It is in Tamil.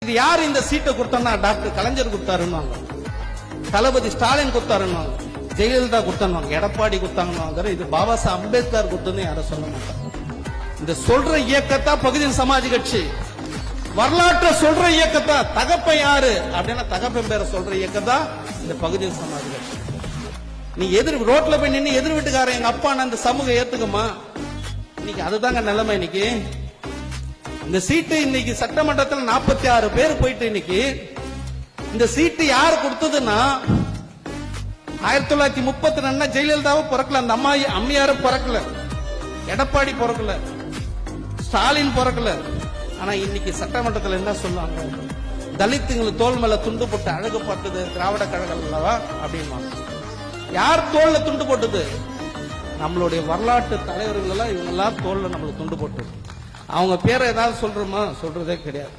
இது யார் இந்த சீட்டை கொடுத்தா? டாக்டர் கலைஞர் கொடுத்தாருன்னு, தளபதி ஸ்டாலின் கொடுத்தாருன்னு, ஜெயலலிதா கொடுத்தாங்க, எடப்பாடி கொடுத்தாங்க. இது பாபா சாஹ் அம்பேத்கர் கொடுத்ததுன்னு யாரும் சொல்ல மாட்டாங்க. இந்த சொல்ற இயக்கத்தா பகுஜன் சமாஜ் கட்சி, வரலாற்றை சொல்ற இயக்கத்தா. தகப்பன் யாரு அப்படின்னா தகப்பன் பேரை சொல்ற இயக்கத்தா இந்த பகுஜன் சமாஜ் கட்சி. நீ ரோட்ல போய் நின்று எதிர் வீட்டுக்காரன் எங்க அப்பா அந்த சமூகம் ஏத்துக்குமா? இன்னைக்கு அதுதாங்க நிலைமை. இன்னைக்கு இந்த சீட்டு இன்னைக்கு சட்டமன்றத்தில் 46 பேர் போயிட்டு இன்னைக்கு இந்த சீட்டு யார் கொடுத்ததுன்னா 1932 ஜெயலலிதாவும் பிறக்கல, அந்த அம்மையாரும் பிறக்கல, எடப்பாடி பிறக்கல, ஸ்டாலின் பிறக்கல. ஆனா இன்னைக்கு சட்டமன்றத்தில் என்ன சொல்லுவாங்க? தலித்துங்களுக்கு தோல் மேல துண்டு போட்டு அழகு பார்த்தது திராவிட கழகம் அல்லவா அப்படின்னா, யார் தோல்ல துண்டு போட்டது? நம்மளுடைய வரலாற்று தலைவர்கள் எல்லாம் இவங்க எல்லாம் தோல்ல நம்மளுக்கு துண்டு போட்டு. அவங்க பேரை ஏதாவது சொல்றோமா? சொல்றதே கிடையாது.